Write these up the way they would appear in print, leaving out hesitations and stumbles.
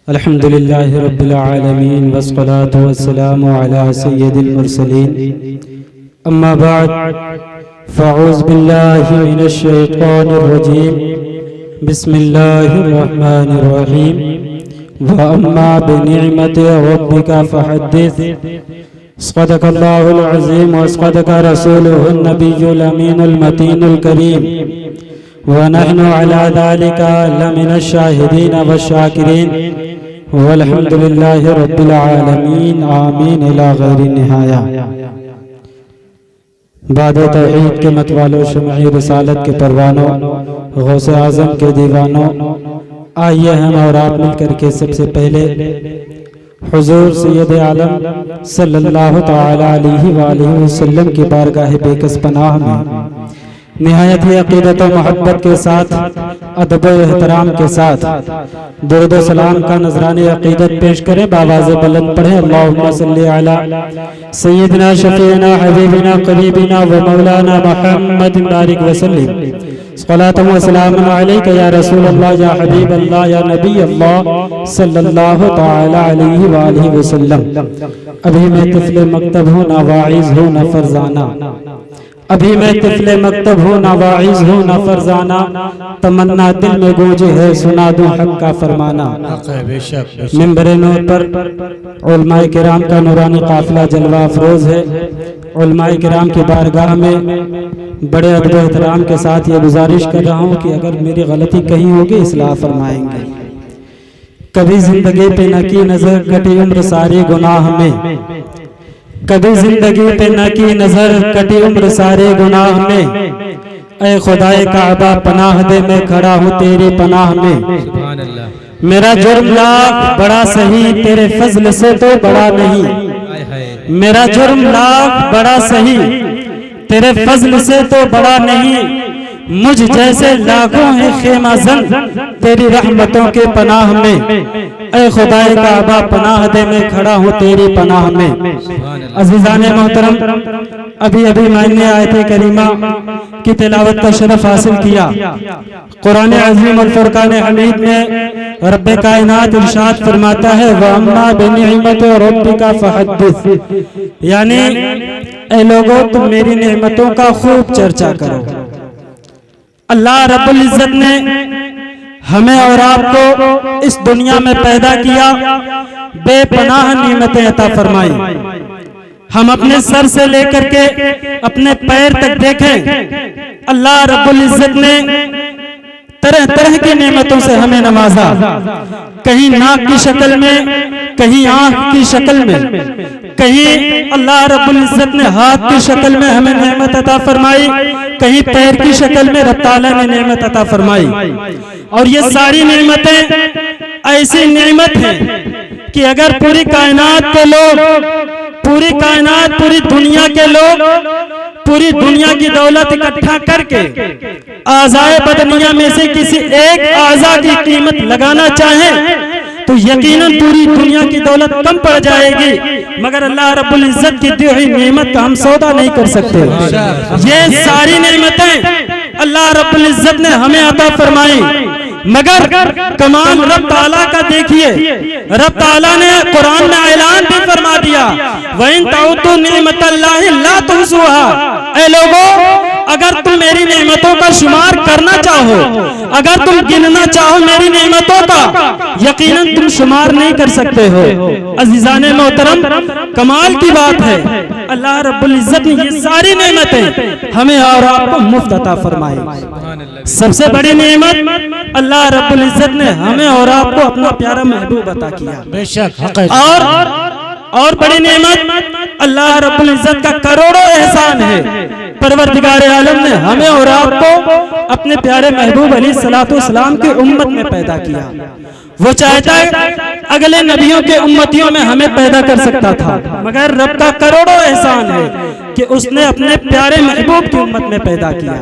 अल्हम्दुलिल्लाह रब्बिल आलमीन वस्सलातु वस्सलामु अला सय्यिदिल मुरसलीन अम्मा बाद फ़अऊज़ु बिल्लाहि मिनश शैतानिर रजीम बिस्मिल्लाहिर रहमानिर रहीम व अम्मा बिनिअमति रब्बिका फ़हद्दिस सदक़ल्लाहुल अज़ीम व सदक़ रसूलुहुन नबियुल अमीनुल मतीनुल करीम व नहनु अला ज़ालिका लमिनश शाहिदीन व शाकिरीन वल्हम्दुलिल्लाहि रब्बिल आलमीन आमीन इला गैरि निहाया। बाद तौहीद के मतवालों, शमई रिसालत के परवानों, गौसे आज़म के दीवानों, आइए हम और आप मिलकर के सबसे पहले हुजूर सैयद आलम सल्लल्लाहु तआला अलैहि वसल्लम की बारगाह बेकस पनाह में निहायत ही अक़ीदत और मोहब्बत के साथ, अदब और एहतराम के साथ दुरूद और सलाम का नजराने अक़ीदत पेश करें। बावाज़े बुलंद पढ़ें अल्लाहुम्मा सल्ली अला सय्यिदना शफ़ीना हबीबिना क़रीबिना व मौलाना मुहम्मदिन बारिक वसल्लिम सलातु व सलामुन अलैका या रसूल अल्लाह या हबीब अल्लाह या नबी अल्लाह सल्लल्लाहु तआला अलैहि व आलिहि वसल्लम। अभी मैं तिफ़्ल मकतब हूँ ना वाइज़ हूँ ना फरजाना, अभी मैं तिफ़्ल मकतब हूँ ना वाइज़ हूँ ना फरजाना, तमन्ना दिल में गूंजे है सुना दूं हक का फरमाना। मिंबर नूर पर उलमाए किराम का नूरानी काफिला जलवा अफरोज है। उलमाए किराम की बारगाह में बड़े अदब एहतराम के साथ ये गुजारिश कर रहा हूँ कि अगर मेरी गलती कहीं होगी इस्लाह फरमाएंगे। कभी जिंदगी पे न की नजर कटी उम्र सारी गुनाह में, कभी जिंदगी पे न की नजर कटी उम्र सारे गुनाह में, ऐ खुदाए काबा पनाह दे मैं खड़ा हूँ तेरी पनाह में। मेरा जुर्म लाख बड़ा सही तेरे फजल से तो बड़ा नहीं, मेरा जुर्म लाख बड़ा सही तेरे फजल से तो बड़ा नहीं, मुझ जैसे लाखों हैं खेमाजन तेरी रहमतों के पनाह में। ऐ खुदाए काबा पनाह दे मैं खड़ा हूँ तेरी पनाह में। अज़ीज़ाने मोहतरम, अभी अभी मैंने आयत करीमा की तिलावत का शरफ हासिल किया। कुरान अज़ीम और फुरकान हमीद में रब्बे कायनात इरशाद फरमाता है व अम्मा बिनिअमति रब्बिका फ़हद्दिस, यानी ऐ लोगों तुम मेरी नेमतों का खूब चर्चा करो। अल्लाह रब्बुल इज़्ज़त ने हमें और आपको इस दुनिया में पैदा किया, बेपनाह नेमतें अता फरमाई। हम अपने सर से लेकर के अपने पैर तक देखें, अल्लाह रब्बुल इज़्ज़त ने तरह तरह की नेमतों से हमें नवाजा। कहीं नाक की शक्ल में, कहीं आंख की शक्ल में, कहीं अल्लाह रब्बुल इज़्ज़त ने हाथ की शक्ल में हमें नेमत अता फरमाई, कहीं पैर की शक्ल में रब ताला ने नेमत अता फरमाई। और ये सारी नेमतें ऐसी नेमत हैं कि अगर पूरी कायनात के लोग, पूरी कायनात, पूरी दुनिया के लोग पूरी दुनिया की दौलत इकट्ठा करके आज़ाए बदनिया में से किसी एक आज़ा की कीमत लगाना चाहें तो यकीनन पूरी दुनिया की दौलत कम पड़ जाएगी, मगर अल्लाह रब्बुल इज़्ज़त की दी हुई नेमत का हम सौदा नहीं कर सकते। ये सारी नेमतें अल्लाह रब्बुल इज़्ज़त ने हमें अता फरमाई, मगर कमाल रब ताला का देखिए, रब ताला ने कुरान में ऐलान भी फरमा दिया व इन तउद्दू निअमतल्लाहि ला तुहसूहा। ऐ लोगों, अगर तुम मेरी नेमतों का शुमार करना चाहो, अगर तुम गिनना चाहो मेरी नेमतों का, यकीनन तुम शुमार नहीं कर सकते हो। अज़ीज़ाने मोहतरम, कमाल की बात है अल्लाह रब्बुल इज़्ज़त ने ये सारी नेमतें हमें और आपको मुफ्त अता फरमाई। सबसे बड़ी नेमत अल्लाह रब्बुल इज़्ज़त ने हमें और आपको अपना प्यारा महबूब अता किया। बेशक और बड़ी नेमत अल्लाह रब्बुल इज़्ज़त का करोड़ों एहसान है। परवरदिगार आलम ने हमें और आपको अपने प्यारे महबूब अलैहिस्सलातु वस्सलाम की उम्मत में पैदा किया। वो चाहता है अगले नबियों के उम्मतियों में हमें पैदा कर सकता था, मगर रब का करोड़ों एहसान है कि उसने अपने प्यारे महबूब की उम्मत में पैदा किया।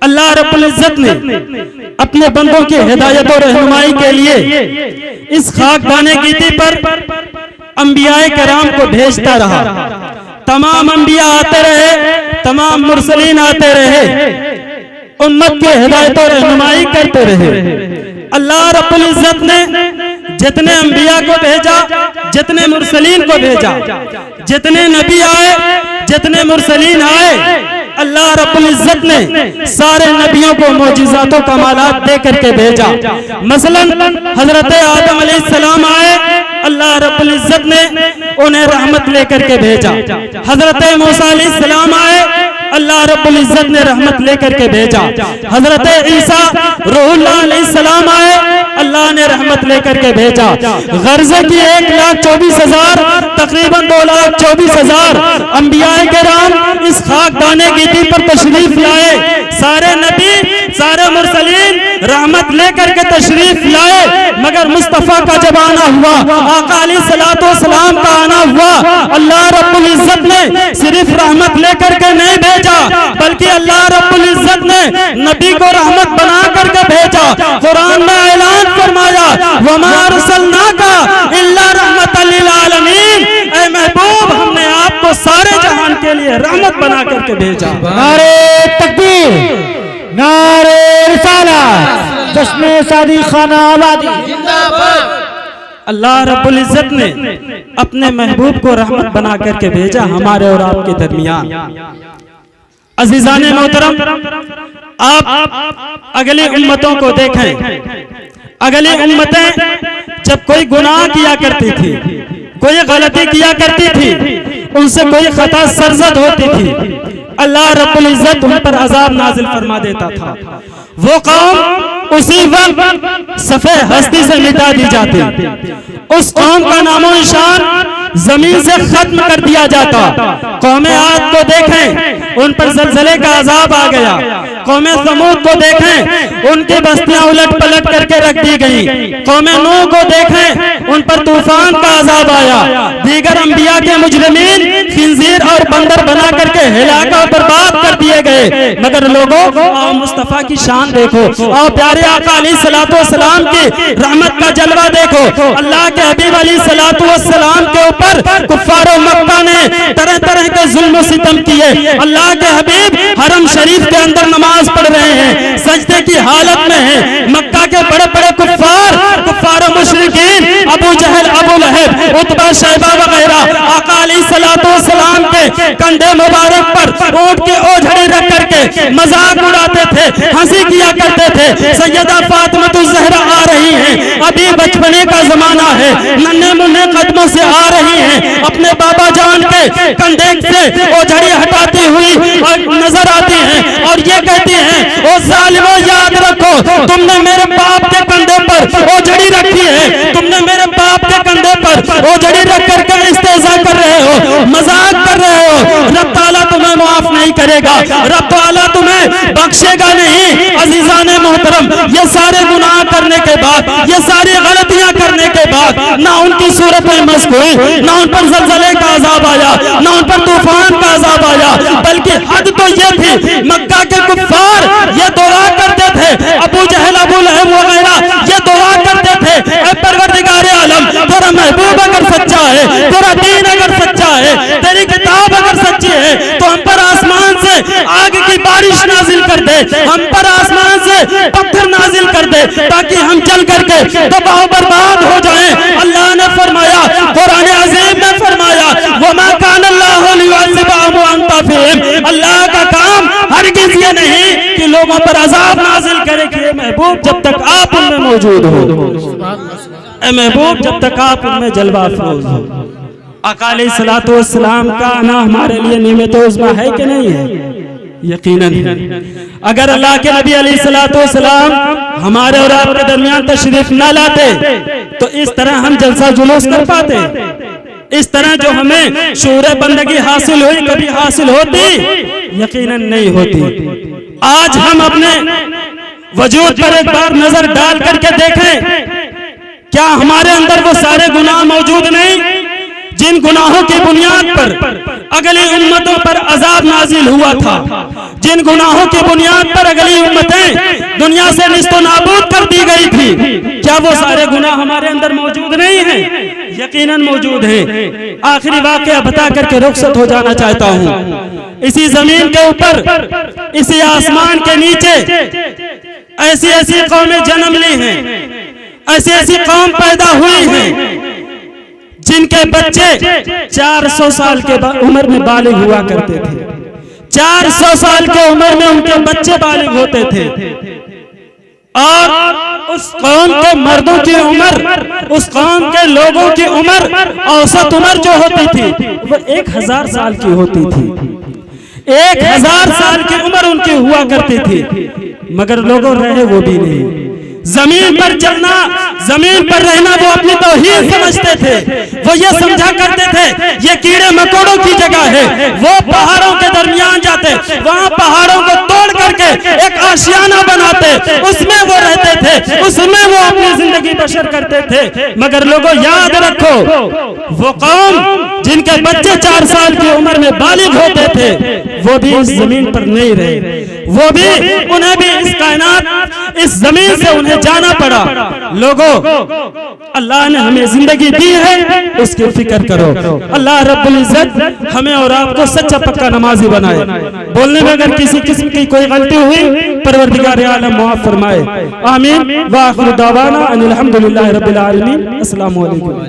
अल्लाह रब्बुल इज़्ज़त ने अपने बंदों की हिदायत और रहनुमाई के लिए इस खाकदाने गिद्दी पर अंबियाए कराम को भेजता रहा। तमाम अंबिया आते रहे, तमाम मुरसलीन आते रहे, उम्मत की हिदायत और रहनुमाई करते रहे, अल्लाह रब्बुल इज्जत ने जितने अंबिया को भेजा, जितने मुरसलीन को भेजा, जितने नबी आए, जितने मुरसलीन आए, अल्लाह रब्बुल इज्जत ने सारे नबियों को मोजिज़ातों कमालात दे करके भेजा। मसलन हजरत आदम अलैहिस्सलाम आए, अल्लाह रब्बुल इज्जत ने उन्हें रहमत लेकर के भेजा। हजरत मूसा अलैहिस्सलाम आए, अल्लाह रब्बुल इज्जत ने रहमत लेकर के भेजा। हजरत ईसा रूहुल्लाह अलैहिस्सलाम आए, अल्लाह ने रहमत लेकर के भेजा। गर्ज़े की 1,24,000 तकरीबन 2,24,000 अंबियाए किराम इस खाकदाने गिद्दी पर तशरीफ लाए। सारे नबी, सारे मुरसलीन रहमत लेकर के तशरीफ लाए, मगर मुस्तफ़ा का जब आना हुआ, आका अलैहिस्सलातु वस्सलाम का आना हुआ, अल्लाह रब्बुल इज्जत ने सिर्फ रहमत लेकर के नहीं भेजा, बल्कि अल्लाह रब्बुल इज्जत ने नबी को रहमत बना करके भेजा। कुरान में ऐलान फरमाया, वमा अरसलनाका इल्ला रहमतल लिल आलमीन, ऐ महबूब हमने आपको सारे जहान के लिए रहमत बना करके भेजा। नारे तकबीर, नारे रिसालत, जश्न शादी खाना आबादी जिंदाबाद। अल्लाह रब्बुल इज्जत ने अपने महबूब को रहमत बना करके भेजा हमारे और आपके दरमियान। अज़ीज़ाने मोहतरम, आप अगली उम्मतों को देखें। अगली उम्मतें जब कोई गुनाह किया करती थी, कोई गलती किया करती थी, उनसे कोई खता सरजद होती थी, अल्लाह रब्बुल इज्जत उन पर अजाब नाजिल फरमा देता था। वो कौम उसी वक्त सफ़े हस्ती से मिटा दी जाती, उस कौम का नामो निशान जमीन से खत्म कर दिया जाता। कौमे आद को देखें, उन पर ज़लज़ले का अजाब आ गया। कौमे समूद को देखें, उनकी बस्तियां उलट पलट करके रख दी गई। कौमे नूह को देखें, उन पर तूफान का अजाब आया। दीगर अंबिया के मुजरिमीन खिंजीर और बंदर बना करके हिलाका बर्बाद कर दिए गए। मगर लोगों, आओ मुस्तफ़ा की शान देखो, आओ प्यारे आका अलैहिस्सलातु वस्सलाम की रहमत का जलवा देखो। अल्लाह के हबीब अलैहिस्सलातु वस्सलाम के ऊपर कुफ्फारो मक्का ने तरह तरह के जुल्म सितम किए। अल्लाह के हबीब हरम शरीफ के अंदर नमाज पढ़ रहे हैं, सजदे की हालत में हैं। मक्का के बड़े बड़े कुफ्फार मुशरिकीन, अबू जहल, अबू लहब, उतबा, शैबा वगैरह आका अलैहिस्सलातु वस्सलाम के कंधे मुबारक पर ऊंट की ओझड़ी रख करके मजाक उड़ाते थे, हंसी किया करते थे। सैयदा फातिमा ज़हरा आ रही हैं, अभी बचपने का जमाना है, नन्हे मुन्ने कदमों से आ रही हैं, अपने बाबा जान के कंधे से ओझड़ी हटाती हुई नजर आती हैं और ये कहती हैं, ओ जालिमो याद रखो, तुमने मेरे बाप के कंधे पर ओझड़ी रखी है, तुमने मेरे बाप के कंधे पर ओझड़ी रख करके इस्तेज़ा कर रहे हो, मजाक कर रहे हो। रब ताला तुम्हें माफ नहीं करेगा, रब ताला तुम्हें बख्शेगा नहीं। अज़ीज़ाने मोहतरम, ये सारे गुनाह करने के बाद, ये सारी गलतियां करने के बाद, ना उनकी सूरत में मस्क हुई, ना उन पर ज़लज़ले का अज़ाब आया, ना उन पर तूफान का अज़ाब आया, बल्कि हद तो ये थी, मक्का के कुफ्फार ये दुआ करते थे, अबू जहल, अबू लहब वगैरह ये दुआ करते थे, ऐ परवरदिगार आलम, तेरा महबूब अगर सच्चा है, तेरा दीन अगर सच्चा है, तेरी किताब अगर सच्ची है, तो हम पर आसमान से आग की बारिश नाजिल कर दे, हम पर आसमान से पत्थर नाजिल कर दे, ताकि हम जल करके तबाह बर्बाद हो जाएं। अल्लाह ने फरमाया, कुरान अज़ीम में फरमाया, वमा कान अल्लाहु लियुअज़्ज़िबहुम व अंता फ़ीहिम, अल्लाह का काम हरगिज़ ये नहीं कि लोगों पर अजाब नाजिल करे कि महबूब जब तक आप उनमें मौजूद हो, ए महबूब जब तक आप उनमें जलवा अफरोज हो। आका अलैहिस्सलातु वस्सलाम का आना हमारे लिए नियमत उज़्मा है कि नहीं है? यकीनन है। अगर अल्लाह के नबी अलैहिस्सलातु वस्सलाम हमारे और आपके दरमियान तशरीफ न लाते तो इस तरह हम जलसा जुलूस कर पाते? इस तरह जो हमें शूर बंदगी हासिल हुई कभी हासिल होती? यकीनन नहीं होती। आज हम अपने वजूद पर एक बार नजर डाल करके देखें, क्या हमारे अंदर वो सारे गुनाह मौजूद नहीं जिन गुनाहों की बुनियाद पर अगली उम्मतों पर अजाब नाजिल हुआ था, जिन गुनाहों की बुनियाद पर अगली उम्मतें दुनिया से निस्तो नाबूद कर दी गई थी? क्या वो सारे गुनाह हमारे अंदर मौजूद नहीं हैं? यकीनन मौजूद हैं। आखिरी वाक़या बता करके रुखसत हो जाना चाहता हूँ। इसी जमीन के ऊपर, इसी आसमान के नीचे ऐसी ऐसी कौमें जन्म ली हैं ऐसी ऐसी कौम पैदा हुई है जिनके बच्चे 400 साल के उम्र में बालिग हुआ करते थे। 400 साल के उम्र में उनके बच्चे बालिग होते थे और उस कौम के मर्दों की उम्र, उस कौम के लोगों की उम्र, औसत उम्र जो होती थी वो 1000 साल की होती थी। 1000 साल की उम्र उनकी हुआ करती थी, मगर लोगों रहे वो भी नहीं। जमीन पर चलना, जमीन पर रहना वो अपनी तौहीद समझते थे। वो ये समझा करते थे ये कीड़े मकोड़ों की जगह है। वो पहाड़ों के दरमियान जाते, वहां पहाड़ों को तोड़ करके एक आशियाना बनाते, उसमें वो रहते थे, उसमें वो अपनी जिंदगी बसर करते थे। मगर लोगों याद रखो, वो कौम जिनके बच्चे 4 साल की उम्र में बालिग होते थे वो भी इस जमीन पर नहीं रहे। वो भी, उन्हें भी इस कायनात, इस जमीन से उन्हें जाना पड़ा। लोगों, अल्लाह ने हमें जिंदगी दी है, उसकी फिक्र करो। अल्लाह रब्बुल इज्जत हमें और आपको सच्चा पक्का नमाजी बनाए। बोलने में अगर किसी किस्म की कोई गलती हुई, परवरदिगार आलम माफ फरमाए। आमीन। व आखिर दावाना अनिल हम्दुलिल्लाहि रब्बिल आलमीन। अस्सलामु अलैकुम।